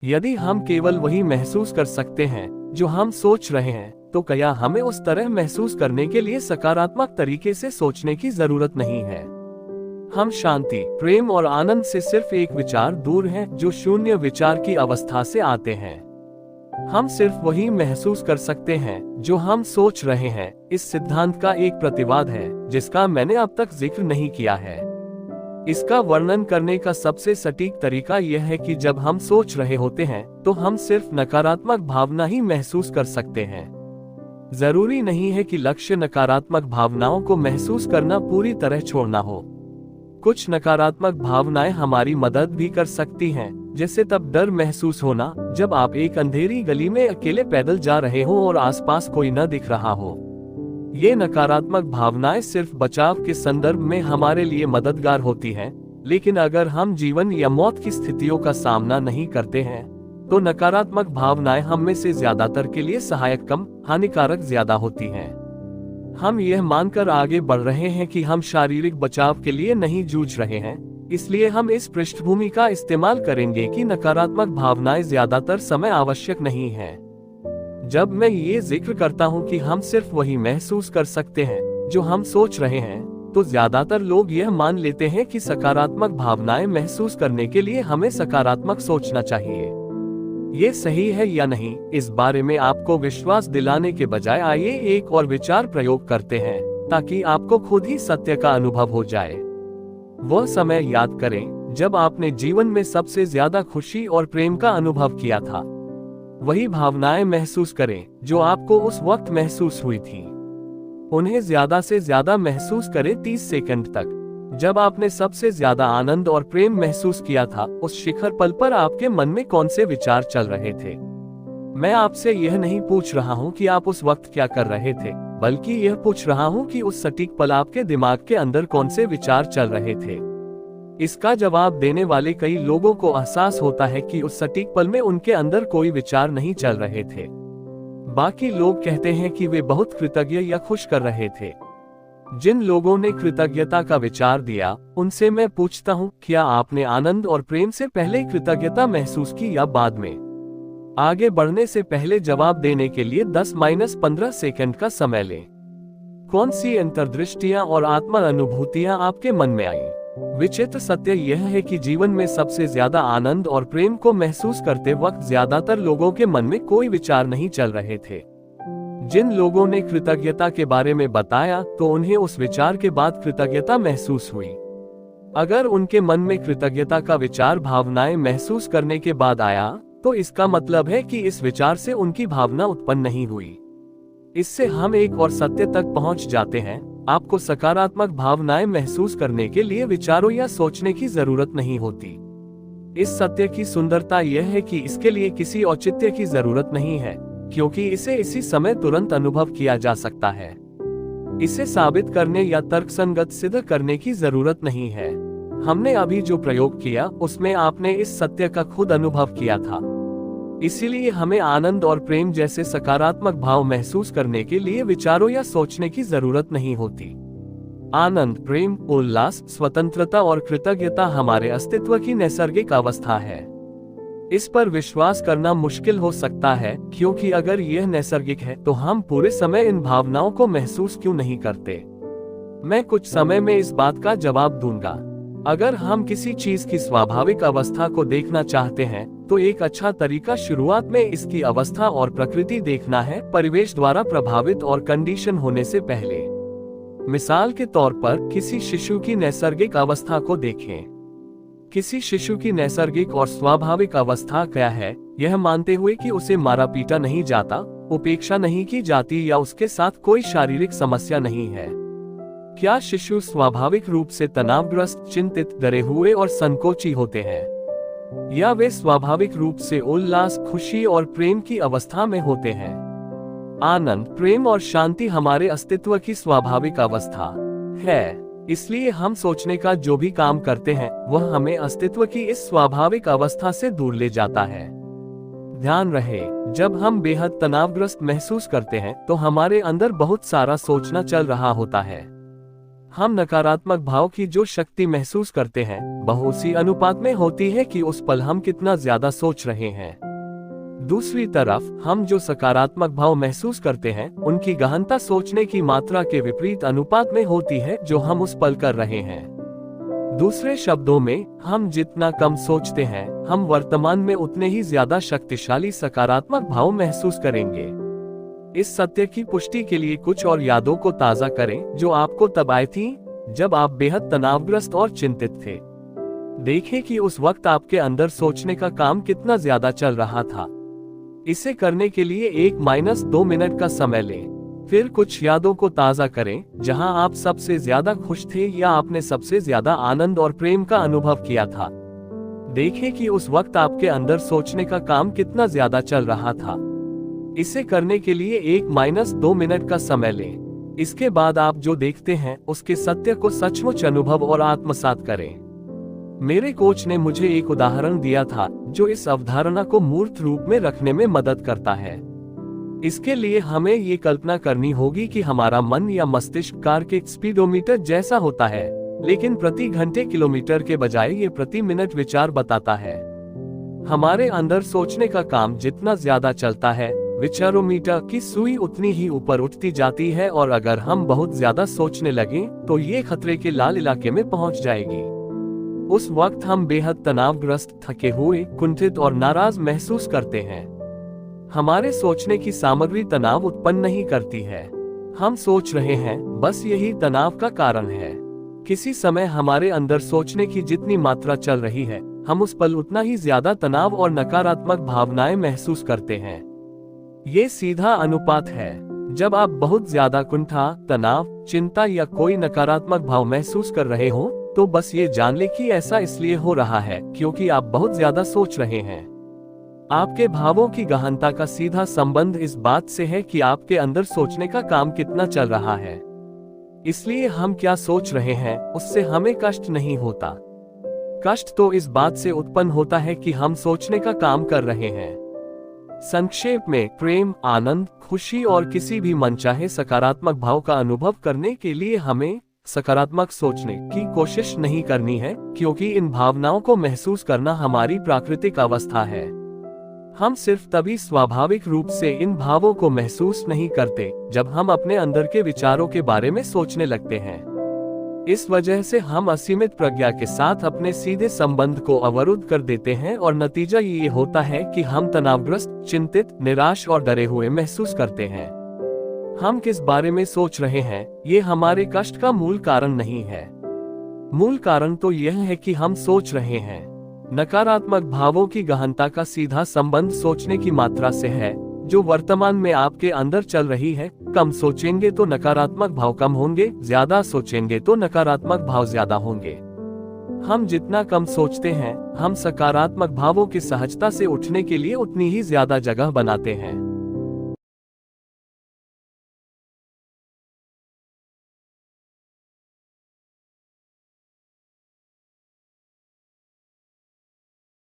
यदि हम केवल वही महसूस कर सकते हैं जो हम सोच रहे हैं, तो क्या हमें उस तरह महसूस करने के लिए सकारात्मक तरीके से सोचने की जरूरत नहीं है। हम शांति, प्रेम और आनंद से सिर्फ एक विचार दूर हैं जो शून्य विचार की अवस्था से आते हैं। हम सिर्फ वही महसूस कर सकते हैं जो हम सोच रहे हैं। इस सिद्धांत का एक प्रतिवाद है जिसका मैंने अब तक जिक्र नहीं किया है। इसका वर्णन करने का सबसे सटीक तरीका यह है कि जब हम सोच रहे होते हैं तो हम सिर्फ नकारात्मक भावना ही महसूस कर सकते हैं। जरूरी नहीं है कि लक्ष्य नकारात्मक भावनाओं को महसूस करना पूरी तरह छोड़ना हो। कुछ नकारात्मक भावनाएं हमारी मदद भी कर सकती हैं, जैसे तब डर महसूस होना जब आप एक अंधेरी गली में अकेले पैदल जा रहे हो और आसपास कोई न दिख रहा हो। ये नकारात्मक भावनाएं सिर्फ बचाव के संदर्भ में हमारे लिए मददगार होती हैं, लेकिन अगर हम जीवन या मौत की स्थितियों का सामना नहीं करते हैं तो नकारात्मक भावनाएं हम में से ज्यादातर के लिए सहायक कम हानिकारक ज्यादा होती हैं। हम यह मानकर आगे बढ़ रहे हैं कि हम शारीरिक बचाव के लिए नहीं जूझ रहे हैं, इसलिए हम इस पृष्ठभूमि का इस्तेमाल करेंगे कि नकारात्मक भावनाएं ज्यादातर समय आवश्यक नहीं हैं। जब मैं ये जिक्र करता हूँ कि हम सिर्फ वही महसूस कर सकते हैं जो हम सोच रहे हैं, तो ज्यादातर लोग यह मान लेते हैं कि सकारात्मक भावनाएं महसूस करने के लिए हमें सकारात्मक सोचना चाहिए। ये सही है या नहीं, इस बारे में आपको विश्वास दिलाने के बजाय आइए एक और विचार प्रयोग करते हैं ताकि आपको खुद ही सत्य का अनुभव हो जाए। वह समय याद करें जब आपने जीवन में सबसे ज्यादा खुशी और प्रेम का अनुभव किया था। वही भावनाएं महसूस करें जो आपको उस वक्त महसूस हुई थी। उन्हें ज्यादा से ज्यादा महसूस करें 30 सेकंड तक। जब आपने सबसे ज्यादा आनंद और प्रेम महसूस किया था, उस शिखर पल पर आपके मन में कौन से विचार चल रहे थे? मैं आपसे यह नहीं पूछ रहा हूं कि आप उस वक्त क्या कर रहे थे, बल्कि यह पूछ रहा हूं कि उस सटीक पल आपके दिमाग के अंदर कौन से विचार चल रहे थे। इसका जवाब देने वाले कई लोगों को एहसास होता है कि उस सटीक पल में उनके अंदर कोई विचार नहीं चल रहे थे। बाकी लोग कहते हैं कि वे बहुत कृतज्ञ या खुश कर रहे थे। जिन लोगों ने कृतज्ञता का विचार दिया, उनसे मैं पूछता हूँ, क्या आपने आनंद और प्रेम से पहले कृतज्ञता महसूस की या बाद में? आगे बढ़ने से पहले जवाब देने के लिए 10-15 सेकंड का समय लें। कौन सी अंतर्दृष्टियां और आत्मा अनुभूतियां आपके मन में आई? विचित्र सत्य यह है कि जीवन में सबसे ज्यादा आनंद और प्रेम को महसूस करते वक्त ज्यादातर लोगों के मन में कोई विचार नहीं चल रहे थे। जिन लोगों ने कृतज्ञता के बारे में बताया, तो उन्हें उस विचार के बाद कृतज्ञता महसूस हुई। अगर उनके मन में कृतज्ञता का विचार भावनाएं महसूस करने के बाद आया, तो इसका मतलब है कि इस विचार से उनकी भावना उत्पन्न नहीं हुई। इससे हम एक और सत्य तक पहुंच जाते हैं, आपको सकारात्मक भावनाएं महसूस करने के लिए विचारों या सोचने की जरूरत नहीं होती। इस सत्य की सुंदरता यह है कि इसके लिए किसी औचित्य की जरूरत नहीं है, क्योंकि इसे इसी समय तुरंत अनुभव किया जा सकता है। इसे साबित करने या तर्कसंगत सिद्ध करने की जरूरत नहीं है। हमने अभी जो प्रयोग किया उसमें आपने इस सत्य का खुद अनुभव किया था। इसीलिए हमें आनंद और प्रेम जैसे सकारात्मक भाव महसूस करने के लिए विचारों या सोचने की जरूरत नहीं होती। आनंद, प्रेम, उल्लास, स्वतंत्रता और कृतज्ञता हमारे अस्तित्व की नैसर्गिक अवस्था है। इस पर विश्वास करना मुश्किल हो सकता है, क्योंकि अगर यह नैसर्गिक है तो हम पूरे समय इन भावनाओं को महसूस क्यों नहीं करते? मैं कुछ समय में इस बात का जवाब दूंगा। अगर हम किसी चीज की स्वाभाविक अवस्था को देखना चाहते हैं, तो एक अच्छा तरीका शुरुआत में इसकी अवस्था और प्रकृति देखना है, परिवेश द्वारा प्रभावित और कंडीशन होने से पहले। मिसाल के तौर पर किसी शिशु की नैसर्गिक अवस्था को देखें। किसी शिशु की नैसर्गिक और स्वाभाविक अवस्था क्या है? यह मानते हुए कि उसे मारा पीटा नहीं जाता, उपेक्षा नहीं की जाती या उसके साथ कोई शारीरिक समस्या नहीं है। क्या शिशु स्वाभाविक रूप से तनावग्रस्त, चिंतित, डरे हुए और संकोची होते हैं? या वे स्वाभाविक रूप से उल्लास, खुशी और प्रेम की अवस्था में होते हैं? आनंद, प्रेम और शांति हमारे अस्तित्व की स्वाभाविक अवस्था है। इसलिए हम सोचने का जो भी काम करते हैं वह हमें अस्तित्व की इस स्वाभाविक अवस्था से दूर ले जाता है। ध्यान रहे, जब हम बेहद तनावग्रस्त महसूस करते हैं तो हमारे अंदर बहुत सारा सोचना चल रहा होता है। हम नकारात्मक भाव की जो शक्ति महसूस करते हैं वह उसी अनुपात में होती है कि उस पल हम कितना ज्यादा सोच रहे हैं। दूसरी तरफ हम जो सकारात्मक भाव महसूस करते हैं उनकी गहनता सोचने की मात्रा के विपरीत अनुपात में होती है जो हम उस पल कर रहे हैं। दूसरे शब्दों में, हम जितना कम सोचते हैं हम वर्तमान में उतने ही ज्यादा शक्तिशाली सकारात्मक भाव महसूस करेंगे। इस सत्य की पुष्टि के लिए कुछ और यादों को ताजा करें जो आपको तब आई थी जब आप बेहद तनावग्रस्त और चिंतित थे। देखें कि उस वक्त आपके अंदर सोचने का काम कितना ज्यादा चल रहा था। इसे करने के लिए 1-2 मिनट का समय लें। फिर कुछ यादों को ताजा करें जहां आप सबसे ज्यादा खुश थे या आपने सबसे ज्यादा आनंद और प्रेम का अनुभव किया था। देखें कि उस वक्त आपके अंदर सोचने का काम कितना ज्यादा चल रहा था। इसे करने के लिए 1-2 मिनट का समय लें। इसके बाद आप जो देखते हैं उसके सत्य को सचमुच अनुभव और आत्मसात करें। मेरे कोच ने मुझे एक उदाहरण दिया था जो इस अवधारणा को मूर्त रूप में रखने में मदद करता है। इसके लिए हमें ये कल्पना करनी होगी कि हमारा मन या मस्तिष्क कार के स्पीडोमीटर जैसा होता है, लेकिन प्रति घंटे किलोमीटर के बजाय ये प्रति मिनट विचार बताता है। हमारे अंदर सोचने का काम जितना ज्यादा चलता है, विचारोमीटर की सुई उतनी ही ऊपर उठती जाती है, और अगर हम बहुत ज्यादा सोचने लगें तो ये खतरे के लाल इलाके में पहुंच जाएगी। उस वक्त हम बेहद तनावग्रस्त, थके हुए, कुंठित और नाराज महसूस करते हैं। हमारे सोचने की सामग्री तनाव उत्पन्न नहीं करती है। हम सोच रहे हैं, बस यही तनाव का कारण है। किसी समय हमारे अंदर सोचने की जितनी मात्रा चल रही है, हम उस पल उतना ही ज्यादा तनाव और नकारात्मक भावनाएं महसूस करते हैं। ये सीधा अनुपात है। जब आप बहुत ज्यादा कुंठा, तनाव, चिंता या कोई नकारात्मक भाव महसूस कर रहे हो तो बस ये जान ले कि ऐसा इसलिए हो रहा है क्योंकि आप बहुत ज्यादा सोच रहे हैं। आपके भावों की गहनता का सीधा संबंध इस बात से है कि आपके अंदर सोचने का काम कितना चल रहा है। इसलिए हम क्या सोच रहे हैं उससे हमें कष्ट नहीं होता। कष्ट तो इस बात से उत्पन्न होता है कि हम सोचने का काम कर रहे हैं। संक्षेप में, प्रेम, आनंद, खुशी और किसी भी मनचाहे सकारात्मक भाव का अनुभव करने के लिए हमें सकारात्मक सोचने की कोशिश नहीं करनी है, क्योंकि इन भावनाओं को महसूस करना हमारी प्राकृतिक अवस्था है। हम सिर्फ तभी स्वाभाविक रूप से इन भावों को महसूस नहीं करते जब हम अपने अंदर के विचारों के बारे में सोचने लगते हैं। इस वजह से हम असीमित प्रज्ञा के साथ अपने सीधे संबंध को अवरुद्ध कर देते हैं और नतीजा ये होता है कि हम तनावग्रस्त, चिंतित, निराश और डरे हुए महसूस करते हैं। हम किस बारे में सोच रहे हैं ये हमारे कष्ट का मूल कारण नहीं है। मूल कारण तो यह है कि हम सोच रहे हैं। नकारात्मक भावों की गहनता का सीधा संबंध सोचने की मात्रा से है जो वर्तमान में आपके अंदर चल रही है। कम सोचेंगे तो नकारात्मक भाव कम होंगे, ज्यादा सोचेंगे तो नकारात्मक भाव ज्यादा होंगे। हम जितना कम सोचते हैं, हम सकारात्मक भावों की सहजता से उठने के लिए उतनी ही ज्यादा जगह बनाते हैं।